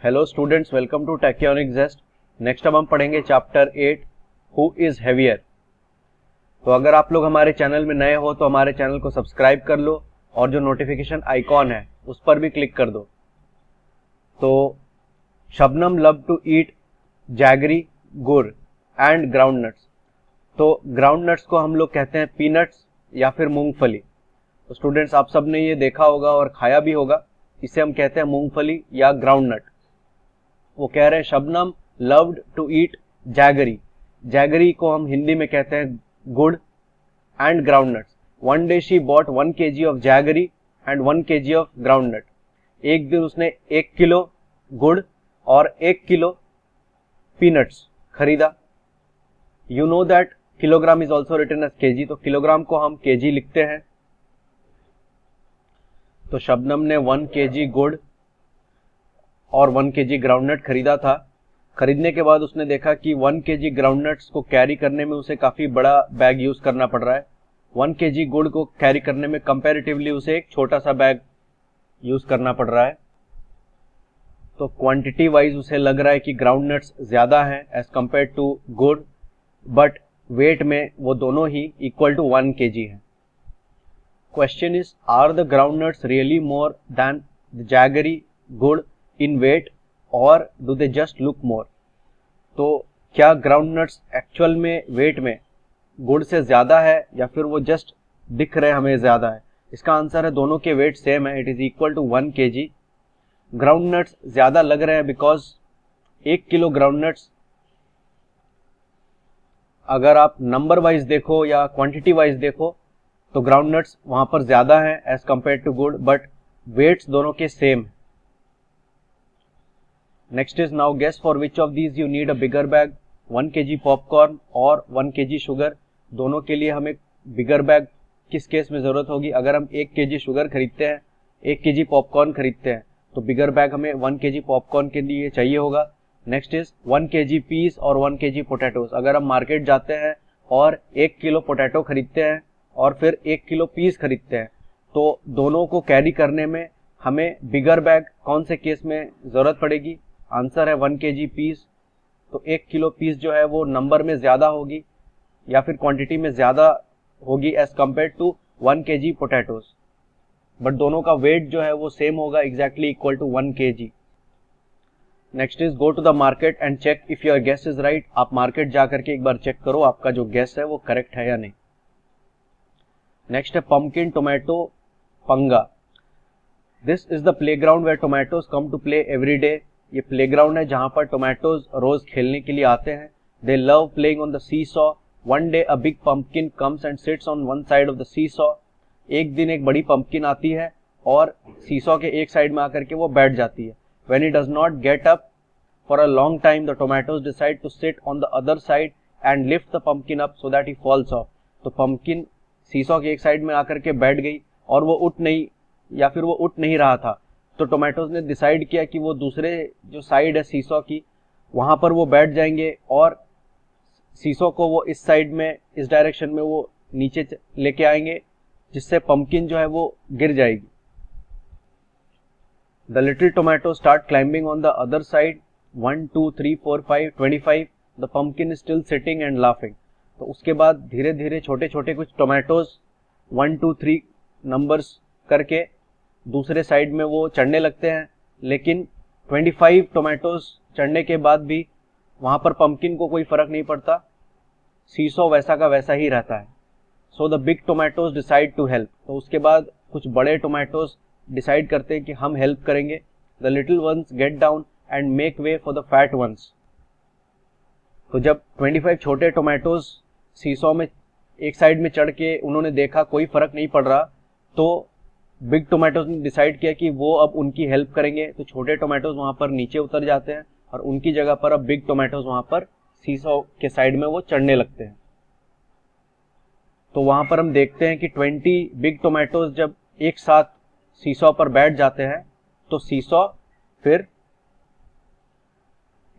Hello students, welcome to tachyonic jest. Next अब हम पढ़ेंगे चैप्टर 8 हु इज हेवियर। तो अगर आप लोग हमारे चैनल में नए हो तो हमारे चैनल को सब्सक्राइब कर लो और जो नोटिफिकेशन आइकॉन है उस पर भी क्लिक कर दो। तो Shabnam love to eat jaggery, गुड़ एंड ग्राउंड नट्स। तो ग्राउंड नट्स को हम लोग कहते हैं पीनट्स या फिर मूंगफली। तो स्टूडेंट्स, आप सब ने ये देखा होगा और खाया भी होगा, इसे हम कहते हैं मूंगफली या ग्राउंड नट। वो कह रहे हैं Shabnam loved to eat jaggery. Jaggery को हम हिंदी में कहते हैं गुड़ and ground nuts. One day she bought 1 kg of jaggery and 1 kg of ground nut. एक दिन उसने 1 किलो गुड़ और 1 किलो पीनट्स खरीदा। You know that kilogram is also written as KG. तो किलोग्राम को हम केजी लिखते हैं। तो शबनम ने 1 kg गुड़ और 1 kg ग्राउंडनट खरीदा था। खरीदने के बाद उसने देखा कि 1 kg ग्राउंडनट्स को कैरी करने में उसे काफी बड़ा बैग यूज करना पड़ रहा है। 1 kg गुड़ को कैरी करने में कंपैरेटिवली उसे एक छोटा सा बैग यूज करना पड़ रहा है। तो क्वांटिटी वाइज उसे लग रहा है कि ग्राउंडनट्स ज्यादा हैं एज कंपेयर टू गुड़, बट वेट में वो दोनों ही इक्वल टू 1 kg है। Question is, are the groundnuts really more than the jaggery गुड़ इन वेट और do they just look more. तो क्या ग्राउंड नट्स एक्चुअल में वेट में गुड़ से ज्यादा है या फिर वो जस्ट दिख रहे हमें ज्यादा है। इसका आंसर है दोनों के वेट सेम है, it is equal to 1 kg। Ground nuts ज्यादा लग रहे हैं बिकॉज 1 किलो ग्राउंड नट्स अगर आप नंबर वाइज देखो या क्वांटिटी वाइज देखो तो ग्राउंड नट्स वहां पर ज्यादा है एज कंपेयर टू गुड़, बट वेट्स दोनों के सेम है। Next is, now guess for which of these you need a bigger bag, 1 kg popcorn और 1 kg शुगर। दोनों के लिए हमें बिगर बैग किस केस में जरूरत होगी। अगर हम 1 kg शुगर खरीदते हैं, 1 kg पॉपकॉर्न खरीदते हैं तो बिगर बैग हमें 1 kg पॉपकॉर्न के लिए चाहिए होगा। नेक्स्ट इज 1 kg पीस और 1 kg पोटैटोस। अगर हम मार्केट जाते हैं और 1 किलो पोटैटो खरीदते हैं और फिर 1 किलो पीस खरीदते हैं तो दोनों को कैरी करने में हमें बिगर बैग कौन से केस में जरूरत पड़ेगी। आंसर है 1 kg पीस। तो 1 किलो पीस जो है वो नंबर में ज्यादा होगी या फिर क्वांटिटी में ज्यादा होगी as compare to 1 kg potatoes, but दोनों का वेट जो है वो सेम होगा, exactly equal to 1 kg। Next is, go to the market and check if your guess is right. आप मार्केट जाकर के एक बार चेक करो आपका जो गेस है वो करेक्ट है या नहीं। नेक्स्ट है पंपकिन टोमेटो पंगा। This is the playground where tomatoes come to play every day. ये प्लेग्राउंड है जहां पर टोमेटोज रोज खेलने के लिए आते हैं। They love playing on the seesaw. One day a big pumpkin comes and sits on one side of the seesaw. एक दिन एक बड़ी पंपकिन आती है और सीसॉ के एक साइड में आकर के वो बैठ जाती है। When he does not get up for a long time the tomatoes decide to sit on the other side and lift the pumpkin up so that he falls off. तो पंपकिन सीसॉ के एक side में आकर के बैठ गई और वो उठ नहीं रहा था। तो टोमेटोज ने डिसाइड किया कि वो दूसरे जो साइड है सीसॉ की वहां पर वो बैठ जाएंगे और सीसॉ को वो इस साइड में, इस डायरेक्शन में वो नीचे लेके आएंगे जिससे पंपकिन जो है वो गिर जाएगी। The little tomato start climbing on the other side. 1 2 3 4 5 25। The pumpkin is still sitting and laughing. तो उसके बाद धीरे धीरे छोटे छोटे कुछ टोमेटोज 1 2 3 नंबर्स करके दूसरे साइड में वो चढ़ने लगते हैं, लेकिन 25 टोमेटोज चढ़ने के बाद भी वहां पर पंपकिन को कोई फर्क नहीं पड़ता, सीसॉ वैसा का वैसा ही रहता है। So the big tomatoes decide to help. तो उसके बाद कुछ बड़े टोमेटोज डिसाइड करते हैं कि हम हेल्प करेंगे। The little ones get down and make way for the fat ones. तो जब 25 छोटे टोमेटोज सीसॉ में एक साइड में चढ़ के उन्होंने देखा कोई फर्क नहीं पड़ रहा, तो बिग टोमेटोज ने डिसाइड किया कि वो अब उनकी हेल्प करेंगे। तो छोटे टोमेटोज वहां पर नीचे उतर जाते हैं और उनकी जगह पर अब बिग टोमेटोज वहां पर सीसॉ के साइड में वो चढ़ने लगते हैं। तो वहां पर हम देखते हैं कि 20 बिग टोमेटोज जब एक साथ सीसॉ पर बैठ जाते हैं तो सीसॉ फिर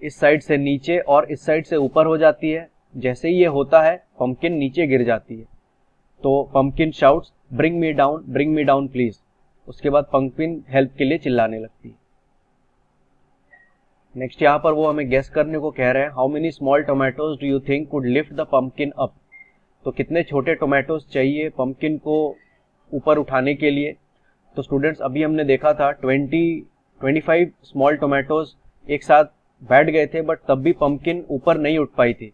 इस साइड से नीचे और इस साइड से ऊपर हो जाती है। जैसे ही ये होता है पंपकिन नीचे गिर जाती है। तो pumpkin shouts, bring me down please. उसके बाद पंपकिन हेल्प के लिए चिल्लाने लगती है। नेक्स्ट यहाँ पर वो हमें गेस करने को कह रहे हैं, how many small tomatoes do you think could lift the pumpkin up. तो कितने छोटे टोमेटोज चाहिए पंपकिन को ऊपर उठाने के लिए। तो स्टूडेंट्स अभी हमने देखा था 25 स्मॉल टोमेटोज एक साथ बैठ गए थे, बट तब भी पंपकिन ऊपर नहीं उठ पाई थी।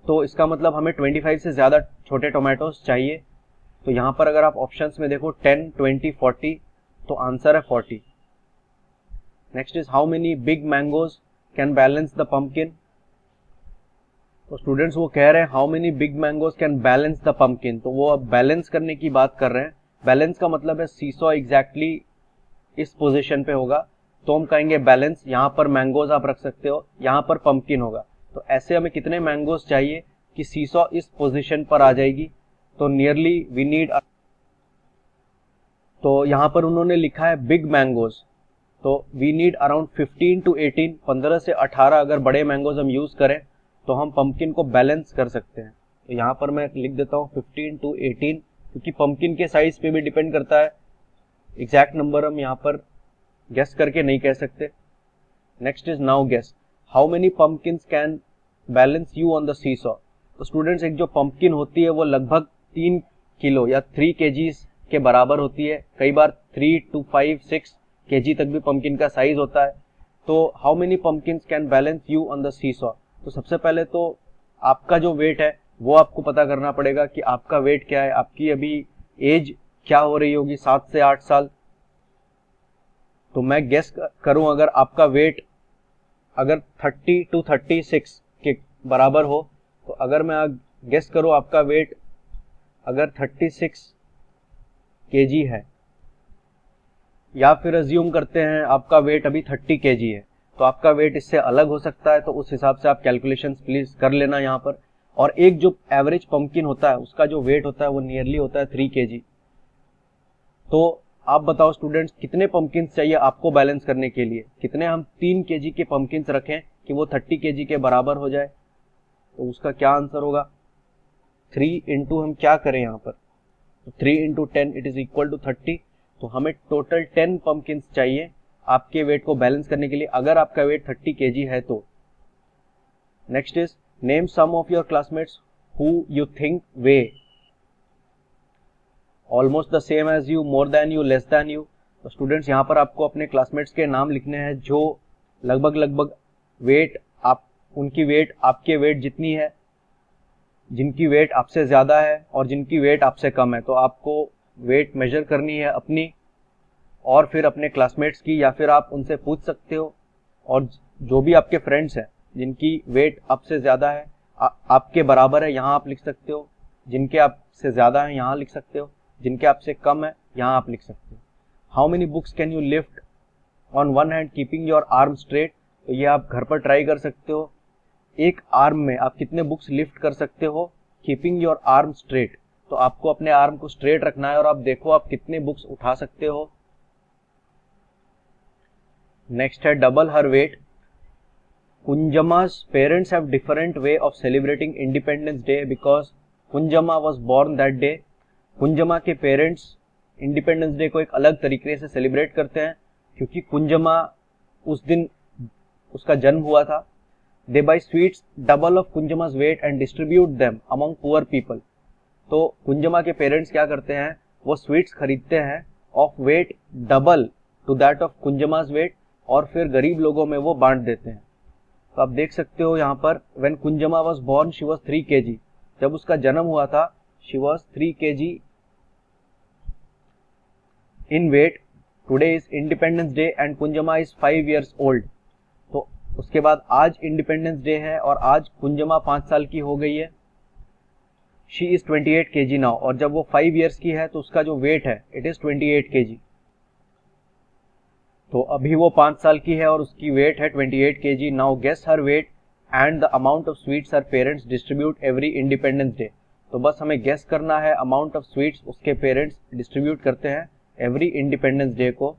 तो इसका मतलब हमें 25 से ज़्यादा छोटे टोमेटोज चाहिए। तो यहाँ पर अगर आप ऑप्शंस में देखो 10, 20, 40, तो आंसर है 40। Next is how many big mangoes can balance the pumpkin. तो स्टूडेंट्स वो कह रहे हैं how many big mangoes can balance the pumpkin. तो वो अब बैलेंस करने की बात कर रहे हैं। बैलेंस का मतलब है सीसॉ एग्जैक्टली इस पोजीशन पे होगा, तो हम कहेंगे बैलेंस। यहाँ पर मैंगोज आप रख सकते हो, यहाँ पर पंपकिन होगा। तो ऐसे हमें कितने मैंगोज चाहिए कि सीसॉ इस पोजीशन पर आ जाएगी। तो नियरली वी नीड, तो यहाँ पर उन्होंने लिखा है बिग मैंगोज, तो वी नीड अराउंड 15 to 18, 15 से 18 अगर बड़े मैंगोज हम यूज करें तो हम पंपकिन को बैलेंस कर सकते हैं। तो यहाँ पर मैं लिख देता हूँ 15 to 18, क्योंकि पंपकिन के साइज पे भी डिपेंड करता है। एग्जैक्ट नंबर हम यहाँ पर गेस करके नहीं कह सकते। Next is now guess how many pumpkins can balance you on the seesaw. तो स्टूडेंट्स एक जो पंपकिन होती है वो लगभग 3 किलो या 3 kgs के बराबर होती है। कई बार 3 to 5, 6 kg तक भी पंपकिन का साइज होता है। तो how many pumpkins can balance you on the seesaw. तो सबसे पहले तो आपका जो वेट है वो आपको पता करना पड़ेगा कि आपका वेट क्या है। आपकी अभी एज क्या हो रही होगी, 7 से 8 साल। तो मैं गेस करूं अगर आपका वेट अगर 30 to 36 के बराबर हो, तो अगर मैं गेस करूं आपका वेट अगर 36 kg है, या फिर अज्यूम करते हैं आपका वेट अभी 30 kg है, तो आपका वेट इससे अलग हो सकता है। तो उस हिसाब से आप कैलकुलेशंस प्लीज कर लेना यहाँ पर। और एक जो एवरेज पंपकिन होता है उसका जो वेट होता है वो नियरली होता है 3 kg। तो आप बताओ स्टूडेंट्स कितने पंपकिन्स चाहिए आपको बैलेंस करने के लिए। कितने हम 3 kg के पंपकिन्स रखें कि वो 30 kg के बराबर हो जाए। तो उसका क्या आंसर होगा, 3 इंटू हम क्या करें यहाँ पर, 3 into 10 it is equal to 30। तो हमें टोटल 10 पंपकिन्स चाहिए आपके वेट को बैलेंस करने के लिए, अगर आपका वेट 30 kg है तो। Next is name some of your classmates who you think weigh almost the same as you, more than you, less than you. तो स्टूडेंट्स यहाँ पर आपको अपने क्लासमेट्स के नाम लिखने हैं जो लगभग वेट उनकी वेट आपके वेट जितनी है, जिनकी वेट आपसे ज्यादा है और जिनकी वेट आपसे कम है। तो आपको वेट मेजर करनी है अपनी और फिर अपने क्लासमेट्स की, या फिर आप उनसे पूछ सकते हो। और जो भी आपके फ्रेंड्स हैं जिनकी वेट आपसे ज्यादा है, आपके बराबर है, यहाँ आप लिख सकते हो। जिनके आपसे ज्यादा है यहाँ लिख सकते हो, जिनके आपसे कम है यहाँ आप लिख सकते हो। How many books can you lift on one hand keeping your arm straight. तो ये आप घर पर ट्राई कर सकते हो। एक आर्म में आप कितने बुक्स लिफ्ट कर सकते हो कीपिंग योर आर्म स्ट्रेट। तो आपको अपने आर्म को स्ट्रेट रखना है और आप देखो आप कितने बुक्स उठा सकते हो। नेक्स्ट है डबल हर वेट। कुंजमा's parents have different way of celebrating independence day because Kunjamma was born that day. Kunjamma के पेरेंट्स इंडिपेंडेंस डे को एक अलग तरीके से सेलिब्रेट करते हैं क्योंकि कुंजमा उस दिन उसका जन्म हुआ था। They buy sweets double of कुंजमा's weight and distribute them among poor people। तो कुंजमा के पेरेंट्स क्या करते हैं, वो स्वीट्स खरीदते हैं of weight double to that of कुंजमा's weight और फिर गरीब लोगों में वो बांट देते हैं। तो आप देख सकते हो यहाँ पर when कुंजमा was born she was 3 kg। जब उसका जन्म हुआ था she was 3 kg in weight। Today is Independence Day and कुंजमा is 5 years old। तो उसके बाद आज इंडिपेंडेंस डे है और आज कुंजमा 5 साल की हो गई है। She is 28 kg now. और जब वो 5 years की है तो उसका जो वेट है इट इज 28 kg। तो अभी वो 5 साल की है और उसकी वेट है 28 kg। Now guess her weight and the amount of sweets her parents distribute every Independence Day. तो बस हमें गेस करना है अमाउंट ऑफ स्वीट्स उसके पेरेंट्स डिस्ट्रीब्यूट करते हैं एवरी इंडिपेंडेंस डे को।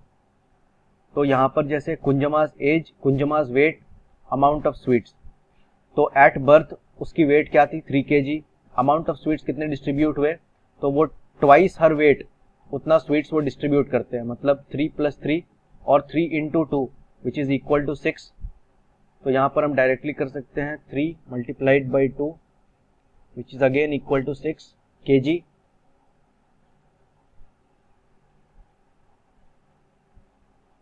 तो यहाँ पर जैसे कुंजमा's एज, कुंजमा's वेट, अमाउंट ऑफ स्वीट्स। तो एट बर्थ उसकी वेट क्या थी, 3 kg। अमाउंट ऑफ स्वीट्स कितने डिस्ट्रीब्यूट हुए, तो वो ट्वाइस हर वेट उतना स्वीट्स वो डिस्ट्रीब्यूट करते हैं। मतलब 3 + 3 और 3 × 2 विच इज इक्वल टू 6। तो यहाँ पर हम डायरेक्टली कर सकते हैं 3 multiplied by 2 which is again equal to 6 kg।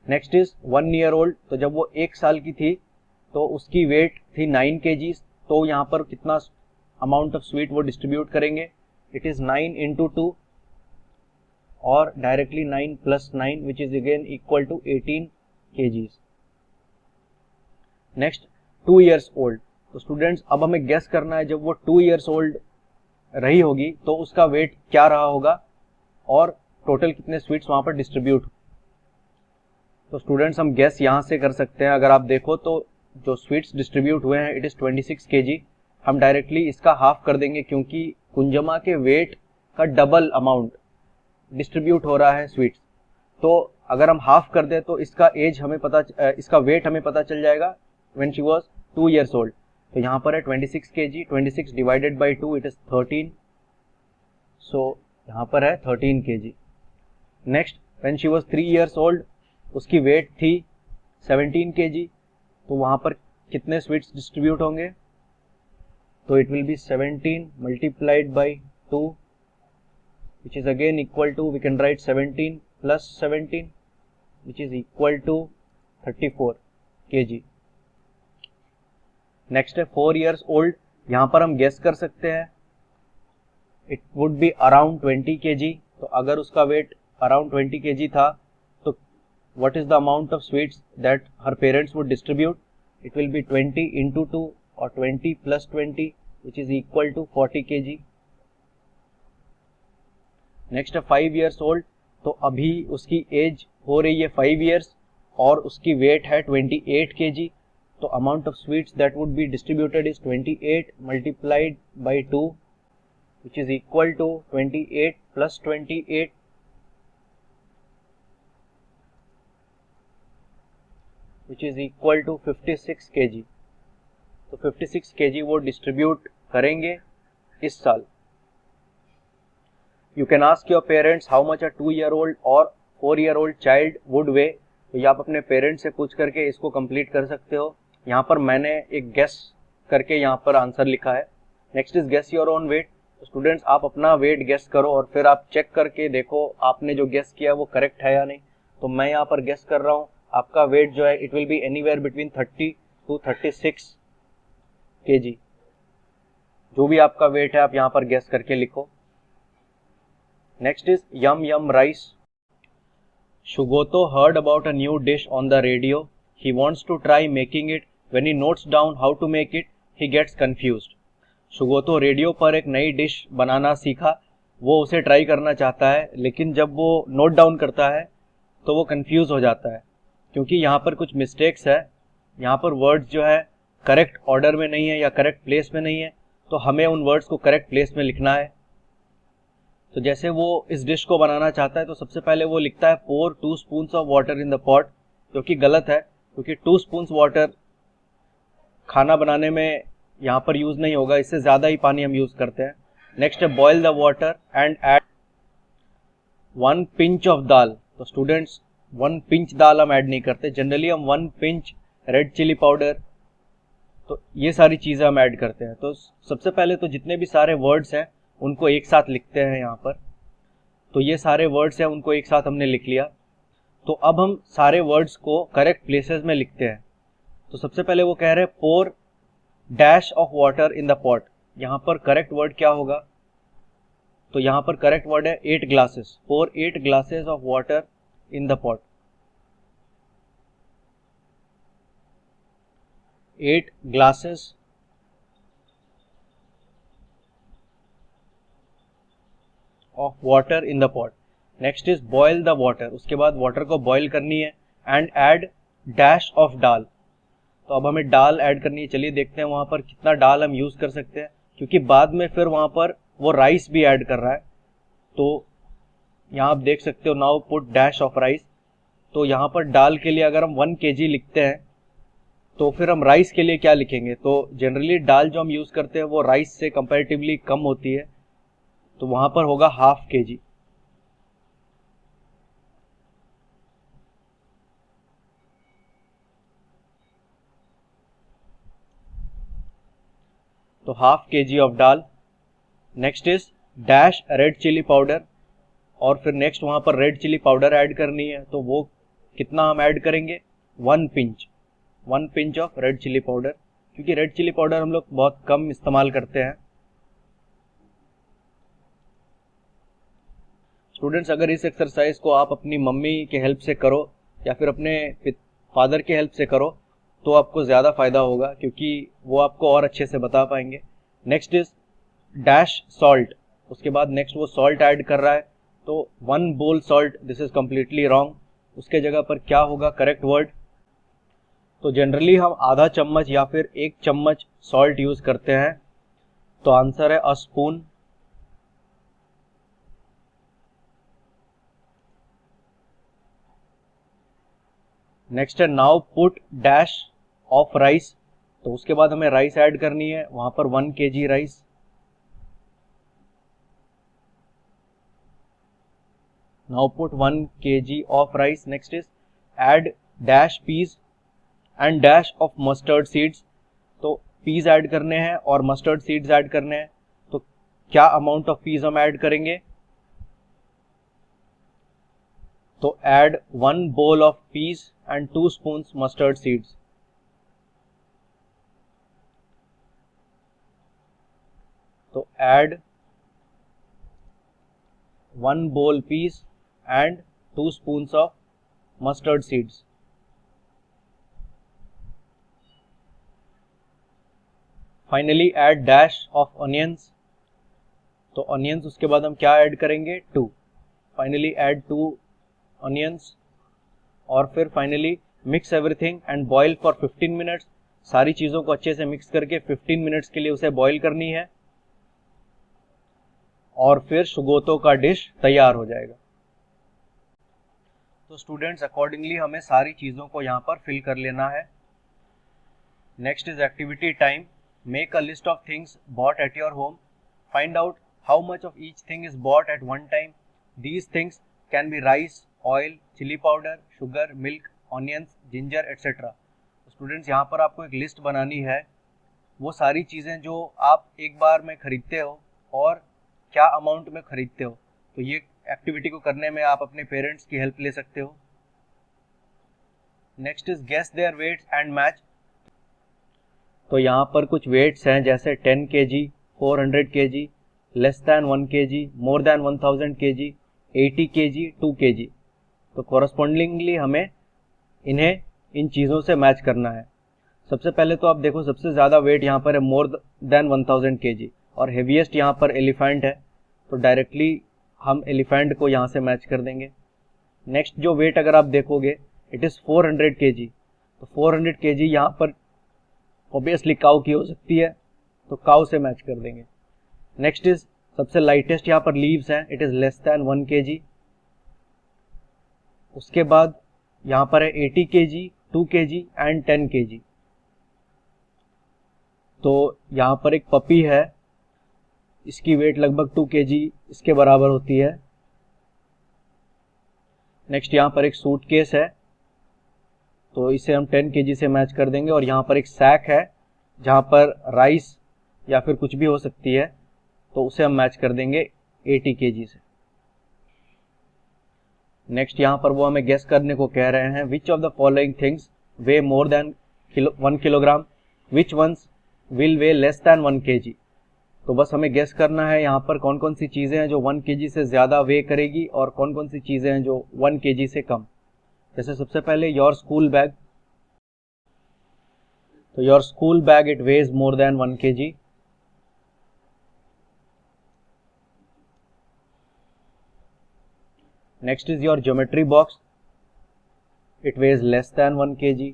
Next is 1 year old. तो जब वो 1 साल की थी तो उसकी वेट थी 9 kg। तो यहाँ पर कितना अमाउंट ऑफ स्वीट वो डिस्ट्रीब्यूट करेंगे, इट इज 9 इंटू 2 और directly 9 plus 9 which is again equal to 18 kgs। Next 2 years old. तो स्टूडेंट्स अब हमें गेस करना है जब वो 2 ईयर्स ओल्ड रही होगी तो उसका वेट क्या रहा होगा और टोटल कितने स्वीट्स वहां पर डिस्ट्रीब्यूट। तो स्टूडेंट्स हम गेस यहां से कर सकते हैं। अगर आप देखो तो जो स्वीट्स डिस्ट्रीब्यूट हुए हैं इट इज 26 kg। हम डायरेक्टली इसका हाफ कर देंगे क्योंकि कुंजमा के वेट का डबल अमाउंट डिस्ट्रीब्यूट हो रहा है स्वीट्स। तो अगर हम हाफ कर दें तो इसका वेट हमें पता चल जाएगा when she was 2 years old. तो यहाँ पर है 26 kg, 26 divided by 2 it is 13। सो यहाँ पर है 13 kg। Next when she was 3 years old उसकी वेट थी 17 kg। तो वहाँ पर कितने स्वीट्स डिस्ट्रीब्यूट होंगे, तो it will B 17 multiplied by 2 which is again equal to, we can write 17 plus 17 which is equal to 34 kg। Next है 4 years old. यहाँ पर हम गेस कर सकते हैं it would be around 20 kg। तो अगर उसका वेट अराउंड 20 kg था तो what is the amount of sweets that her parents would distribute, it will be 20 into 2 और 20 plus 20 which is equal to 40 kg। Next है 5 ईयर्स ओल्ड। तो अभी उसकी एज हो रही है 5 ईयर्स और उसकी वेट है 28 kg। तो amount of sweets that would be distributed is 28 multiplied by 2 which is equal to 28 plus 28 which is equal to 56 kg। तो 56 kg वो डिस्ट्रीब्यूट करेंगे इस साल। You can ask your parents how much a 2-year-old or 4-year-old child would weigh। तो ये आप अपने parents से पूछ करके इसको कंप्लीट कर सकते हो। यहाँ पर मैंने एक गेस करके यहाँ पर आंसर लिखा है। Next is guess your own weight. Students आप अपना वेट गेस करो और फिर आप चेक करके देखो आपने जो गेस किया वो करेक्ट है या नहीं। तो मैं यहाँ पर गेस कर रहा हूँ आपका वेट जो है it will B anywhere between 30 to 36 kg। जो भी आपका वेट है आप यहाँ पर गेस करके लिखो। Next is Yum Yum Rice. Shugoto heard about a new dish on the radio. He wants to try making it. When he notes down how to make it, he gets confused. Shugoto radio पर एक नई dish बनाना सीखा, वो उसे try करना चाहता है, लेकिन जब वो नोट डाउन करता है तो वो कंफ्यूज हो जाता है क्योंकि यहाँ पर कुछ मिस्टेक्स है। यहाँ पर वर्ड्स जो है करेक्ट ऑर्डर में नहीं है या करेक्ट प्लेस में नहीं है, तो हमें उन वर्ड्स को करेक्ट प्लेस में लिखना है। तो जैसे वो इस डिश को बनाना चाहता है तो सबसे पहले वो लिखता है pour 2 spoons of water in the pot, जो कि गलत है क्योंकि 2 spoons वाटर खाना बनाने में यहाँ पर यूज नहीं होगा, इससे ज्यादा ही पानी हम यूज करते हैं। नेक्स्ट है boil the water and add 1 pinch of dal. तो स्टूडेंट्स 1 pinch दाल हम ऐड नहीं करते, जनरली हम 1 pinch रेड चिली पाउडर, तो ये सारी चीजें हम ऐड करते हैं। तो सबसे पहले तो जितने भी सारे वर्ड्स हैं उनको एक साथ लिखते हैं यहाँ पर। तो ये सारे वर्ड्स हैं उनको एक साथ हमने लिख लिया। तो अब हम सारे वर्ड्स को करेक्ट प्लेसेस में लिखते हैं। तो सबसे पहले वो कह रहे हैं pour dash of water in the pot. यहाँ पर करेक्ट वर्ड क्या होगा, तो यहाँ पर करेक्ट वर्ड है 8 glasses. Pour 8 glasses of water in the pot. 8 glasses of water in the pot. Next is boil the water, उसके बाद वाटर को बॉयल करनी है and add dash of dal. तो अब हमें दाल ऐड करनी है। चलिए देखते हैं वहां पर कितना दाल हम यूज कर सकते हैं, क्योंकि बाद में फिर वहां पर वो राइस भी ऐड कर रहा है। तो यहाँ आप देख सकते हो now put dash of rice. तो यहाँ पर दाल के लिए अगर हम 1 kg लिखते हैं तो फिर हम राइस के लिए क्या लिखेंगे, तो जनरली दाल जो हम यूज करते हैं वो राइस से कंपैरेटिवली कम होती है, तो वहां पर होगा ½ kg। तो half kg of dal. Next is dash red chilli powder, और फिर नेक्स्ट वहाँ पर रेड चिली पाउडर ऐड करनी है, तो वो कितना हम ऐड करेंगे, 1 pinch of red chilli powder, क्योंकि रेड चिली पाउडर हम लोग बहुत कम इस्तेमाल करते हैं। स्टूडेंट्स, अगर इस एक्सरसाइज को आप अपनी मम्मी के हेल्प से करो या फिर अपने फादर के हेल्प से करो तो आपको ज़्यादा फायदा होगा, क्योंकि वो आपको और अच्छे से बता पाएंगे। नेक्स्ट इज डैश सॉल्ट, उसके बाद नेक्स्ट वो सॉल्ट ऐड कर रहा है, तो 1 बोल salt, this is completely wrong. उसके जगह पर क्या होगा करेक्ट वर्ड, तो जनरली हम आधा चम्मच या फिर 1 चम्मच सॉल्ट यूज करते हैं, तो आंसर है अ स्पून। नेक्स्ट है now put dash of rice, तो उसके बाद हमें राइस ऐड करनी है, वहां पर 1 kg rice. Now put 1 kg of rice. Next is add dash peas and dash of mustard seeds, तो पीस ऐड करने हैं और मस्टर्ड सीड्स ऐड करने हैं, तो क्या अमाउंट ऑफ पीस हम ऐड करेंगे, तो add 1 bowl of peas and 2 spoons mustard seeds. तो add 1 bowl peas and 2 spoons of mustard seeds. Finally add dash of onions, तो ऑनियंस उसके बाद हम क्या ऐड करेंगे, 2। फाइनली ऐड 2 ऑनियंस, और फिर finally mix everything and boil for 15 minutes. सारी चीज़ों को अच्छे से मिक्स करके 15 मिनट्स के लिए उसे बॉईल करनी है, और फिर शुगोतो का डिश तैयार हो जाएगा। तो स्टूडेंट्स, अकॉर्डिंगली हमें सारी चीज़ों को यहाँ पर फिल कर लेना है। Next is activity time. Make a list of things bought at your home. Find out how much of each thing is bought at one time. These things can be rice, oil, chili powder, sugar, milk, onions, ginger, etc. Students, यहाँ पर आपको एक list बनानी है, वो सारी चीज़ें जो आप एक बार में खरीदते हो और क्या अमाउंट में खरीदते हो। तो ये एक्टिविटी को करने में आप अपने पेरेंट्स की हेल्प ले सकते हो। Next is guess their weights and match. तो यहाँ पर कुछ वेट्स हैं, जैसे 10 kg, 400 kg, less than 1 kg, more than 1000 kg, 80 kg, 2 kg। तो कॉरस्पॉन्डिंगली हमें इन्हें इन चीज़ों से मैच करना है। सबसे पहले तो आप देखो, सबसे ज़्यादा वेट यहाँ पर है मोर दैन 1000 kg, और हेवीएस्ट यहाँ पर एलिफेंट है, तो डायरेक्टली हम एलिफेंट को यहाँ से मैच कर देंगे। नेक्स्ट जो वेट अगर आप देखोगे, इट इज़ 400 kg, तो 400 kg यहाँ पर ऑब्वियसली काऊ की हो सकती है, तो काऊ से मैच कर देंगे। नेक्स्ट इज सबसे लाइटेस्ट यहाँ पर लीव्स हैं, it is less than 1 kg। उसके बाद यहाँ पर है 80 kg, 2 kg एंड 10 kg। तो यहाँ पर एक पपी है, इसकी वेट लगभग 2 kg इसके बराबर होती है। नेक्स्ट यहाँ पर एक सूटकेस है, तो इसे हम 10 kg से मैच कर देंगे। और यहाँ पर एक सैक है जहाँ पर राइस या फिर कुछ भी हो सकती है, तो उसे हम मैच कर देंगे 80 kg से। नेक्स्ट यहाँ पर वो हमें गेस करने को कह रहे हैं, which of the following things weigh more than 1 kilogram, which ones will weigh less than 1 kg। तो बस हमें गेस करना है यहाँ पर कौन कौन सी चीज़ें हैं जो 1 kg से ज़्यादा वे करेगी और कौन कौन सी चीज़ें हैं जो 1 kg से कम। जैसे सबसे पहले योर स्कूल बैग, तो your school bag it weighs more than 1 kg। Next is your geometry box, it weighs less than 1 kg।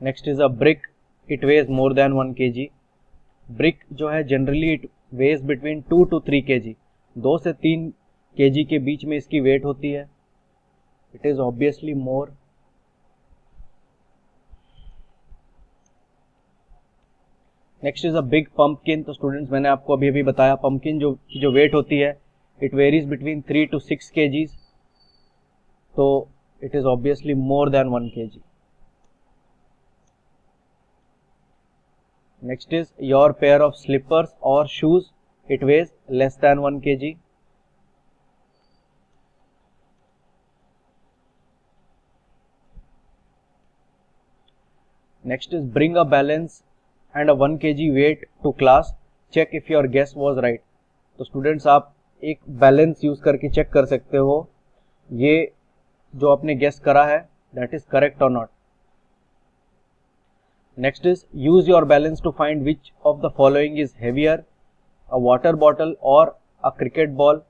Next is a brick, it weighs more than 1 kg। Brick जो है generally it weighs between 2 to 3 kg, 2 से 3 kg के बीच में इसकी wait होती है, it is obviously more. Next is a big pumpkin, तो students मैंने आपको अभी अभी बताया पंपकिन जो वेट होती है it varies between 3 to 6 kg, तो it is obviously more than 1 kg। Next is your pair of slippers और shoes, it weighs less than 1 kg. Next is bring a balance and a 1 kg weight to class, check if your guess was right. तो students आप एक balance use करके check कर सकते हो ये जो आपने गेस करा है दैट इज करेक्ट और not. Next is use your balance to find which of the following is heavier, a water bottle और अ क्रिकेट बॉल.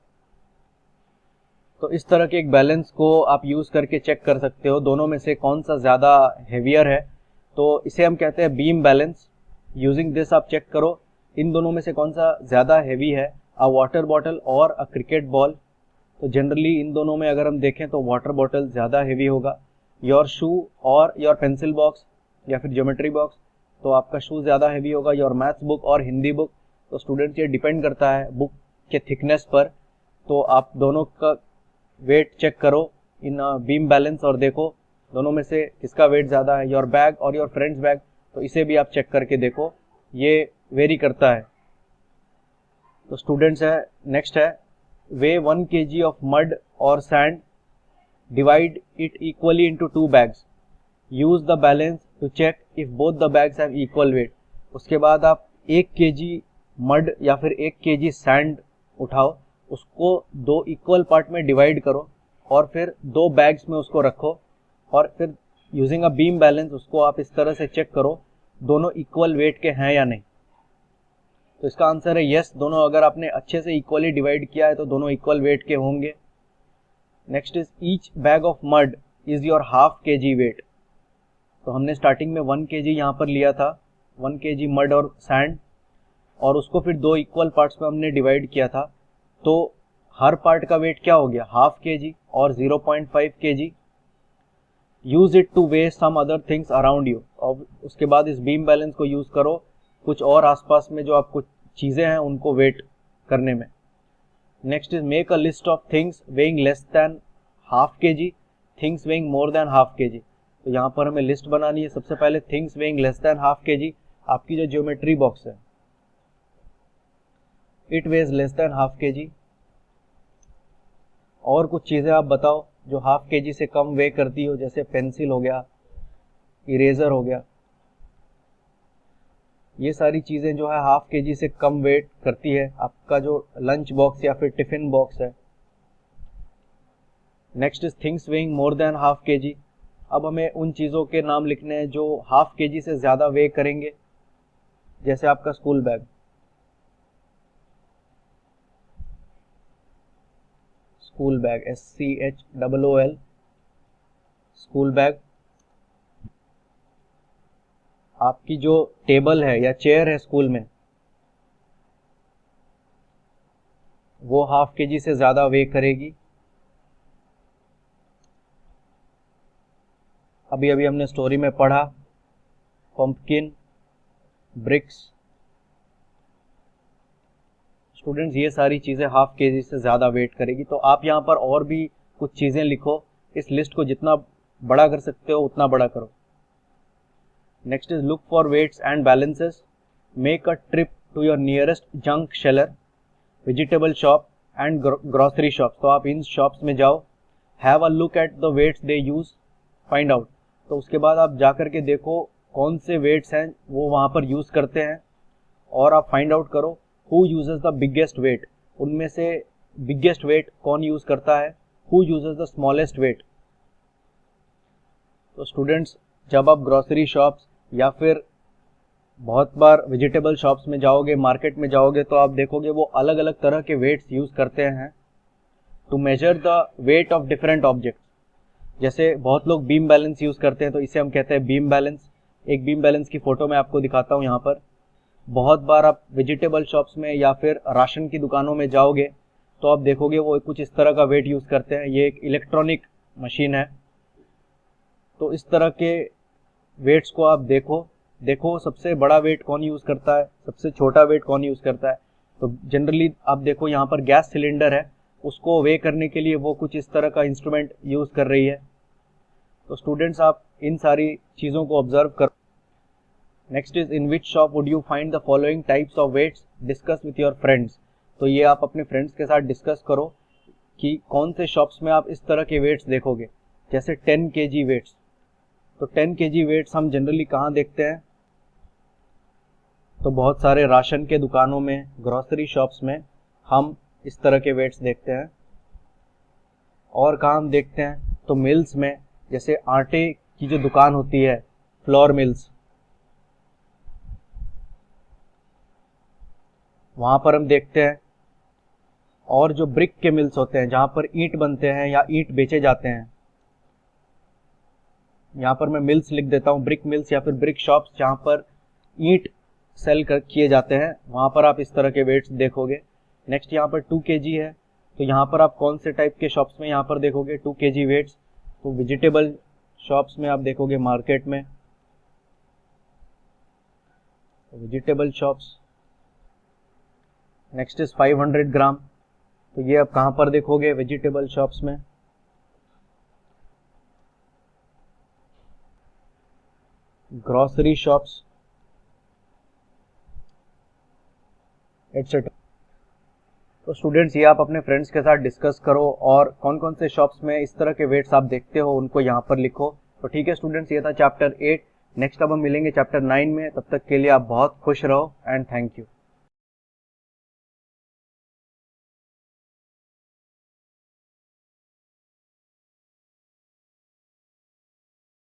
तो इस तरह के एक बैलेंस को आप यूज करके चेक कर सकते हो दोनों में से कौन सा ज्यादा हेवियर है. तो इसे हम कहते हैं बीम बैलेंस. यूजिंग दिस आप चेक करो इन दोनों में से कौन सा ज़्यादा हैवी है, अ वाटर बॉटल और अ क्रिकेट बॉल. तो जनरली इन दोनों में अगर हम देखें तो वाटर बॉटल ज़्यादा हैवी होगा. योर शू और योर पेंसिल बॉक्स या फिर ज्योमेट्री बॉक्स, तो आपका शू ज़्यादा हैवी होगा. योर मैथ्स बुक और हिंदी बुक, तो स्टूडेंट्स ये डिपेंड करता है बुक के थिकनेस पर. तो आप दोनों का वेट चेक करो इन बीम बैलेंस और देखो दोनों में से किसका वेट ज़्यादा है. योर बैग और योर फ्रेंड्स बैग, तो इसे भी आप चेक करके देखो, ये वेरी करता है. तो स्टूडेंट्स है नेक्स्ट है वे 1 kg ऑफ मड और sand, divide it equally into 2 bags, use the balance to check if both the bags have equal weight. उसके बाद आप 1 kg मड या फिर 1 kg सैंड उठाओ, उसको 2 इक्वल पार्ट में डिवाइड करो और फिर 2 बैग्स में उसको रखो और फिर यूजिंग अ बीम बैलेंस उसको आप इस तरह से चेक करो दोनों इक्वल वेट के हैं या नहीं. तो इसका आंसर है यस, दोनों अगर आपने अच्छे से इक्वली डिवाइड किया है तो दोनों इक्वल वेट के होंगे. Next is each bag of mud is your half kg weight. तो हमने स्टार्टिंग में 1 kg यहाँ पर लिया था, 1 kg मड और सैंड, और उसको फिर 2 इक्वल पार्ट्स में हमने डिवाइड किया था. तो हर पार्ट का वेट क्या हो गया, हाफ kg और 0.5 kg. Use it to weigh some other things around you. और उसके बाद इस बीम बैलेंस को यूज करो कुछ और आसपास में जो आपको चीजें हैं उनको वेट करने में. Next is make a list of things weighing less than half kg, things weighing more than half kg. तो यहाँ पर हमें लिस्ट बनानी है. सबसे पहले things weighing less than half kg, आपकी जो ज्योमेट्री बॉक्स है it weighs less than half kg. और कुछ चीजें आप बताओ जो हाफ kg से कम वे करती हो, जैसे पेंसिल हो गया, इरेजर हो गया. ये सारी चीजें जो है हाफ kg से कम वेट करती है. आपका जो लंच बॉक्स या फिर टिफिन बॉक्स है. Next is things weighing more than half kg. अब हमें उन चीजों के नाम लिखने हैं जो हाफ kg से ज्यादा वे करेंगे, जैसे आपका school bag. School bag, SCHOOL, school bag. आपकी जो टेबल है या चेयर है स्कूल में वो हाफ kg से ज्यादा वे करेगी. अभी अभी हमने स्टोरी में पढ़ा पंपकिन, ब्रिक्स. स्टूडेंट्स ये सारी चीज़ें हाफ kg से ज़्यादा वेट करेगी. तो आप यहाँ पर और भी कुछ चीज़ें लिखो, इस लिस्ट को जितना बड़ा कर सकते हो उतना बड़ा करो. Next is look for weights and balances, make a trip to your nearest junk seller, vegetable shop and grocery shop. तो आप इन शॉप्स में जाओ, have a look at the weights they use, find out. तो उसके बाद आप जा कर के देखो कौन से वेट्स हैं वो वहाँ पर यूज़ करते हैं और आप फाइंड आउट करो who uses the biggest weight. उनमें से बिगेस्ट वेट कौन यूज़ करता है, who uses the smallest weight. तो स्टूडेंट्स जब आप ग्रॉसरी शॉप्स या फिर बहुत बार वेजिटेबल शॉप्स में जाओगे, मार्केट में जाओगे, तो आप देखोगे वो अलग अलग तरह के वेट्स यूज़ करते हैं to measure the weight of different object. जैसे बहुत लोग बीम बैलेंस यूज़ करते हैं, तो इसे हम कहते हैं बीम बैलेंस. एक बीम बैलेंस की फ़ोटो मैं आपको दिखाता हूँ यहाँ पर. बहुत बार आप वेजिटेबल शॉप्स में या फिर राशन की दुकानों में जाओगे तो आप देखोगे वो कुछ इस तरह का वेट यूज़ करते हैं. ये एक इलेक्ट्रॉनिक मशीन है. तो इस तरह के वेट्स को आप देखो सबसे बड़ा वेट कौन यूज़ करता है, सबसे छोटा वेट कौन यूज़ करता है. तो जनरली आप देखो यहाँ पर गैस सिलेंडर है, उसको वे करने के लिए वो कुछ इस तरह का इंस्ट्रूमेंट यूज़ कर रही है. तो स्टूडेंट्स आप इन सारी चीज़ों को ऑब्जर्व करो. Next is in which shop would you find the following types of weights, discuss with your friends. तो ये आप अपने फ्रेंड्स के साथ डिस्कस करो कि कौन से शॉप्स में आप इस तरह के वेट्स देखोगे, जैसे 10 kg वेट्स। तो 10 kg वेट्स हम जनरली कहाँ देखते हैं, तो बहुत सारे राशन के दुकानों में, ग्रोसरी शॉप्स में हम इस तरह के वेट्स देखते हैं। और कहाँ हम देखते हैं, तो मिल्स में, जैसे आटे की जो दुकान होती है, फ्लोर मिल्स, वहाँ पर हम देखते हैं। और जो ब्रिक के मिल्स होते हैं, जहाँ पर ईंट बनते हैं या ईंट बेचे जाते हैं, यहाँ पर मैं मिल्स लिख देता हूँ, ब्रिक मिल्स या फिर ब्रिक शॉप्स, जहाँ पर ईंट सेल किए जाते हैं, वहाँ पर आप इस तरह के वेट्स देखोगे। नेक्स्ट यहाँ पर 2 kg है, तो यहाँ पर आप कौन से टाइप के शॉप्स में यहाँ पर देखोगे 2 kg वेट्स, तो वेजिटेबल शॉप्स में आप देखोगे, मार्केट में वेजिटेबल शॉप्स। नेक्स्ट इज 500 ग्राम, तो ये आप कहाँ पर देखोगे, वेजिटेबल शॉप्स में। Grocery shops etcetera. तो स्टूडेंट्स, ये आप अपने फ्रेंड्स के साथ डिस्कस करो और कौन कौन से शॉप्स में इस तरह के वेट्स आप देखते हो उनको यहाँ पर लिखो। तो ठीक है स्टूडेंट्स, ये था चैप्टर 8। नेक्स्ट अब हम मिलेंगे चैप्टर 9 में। तब तक के लिए आप बहुत खुश रहो एंड थैंक यू।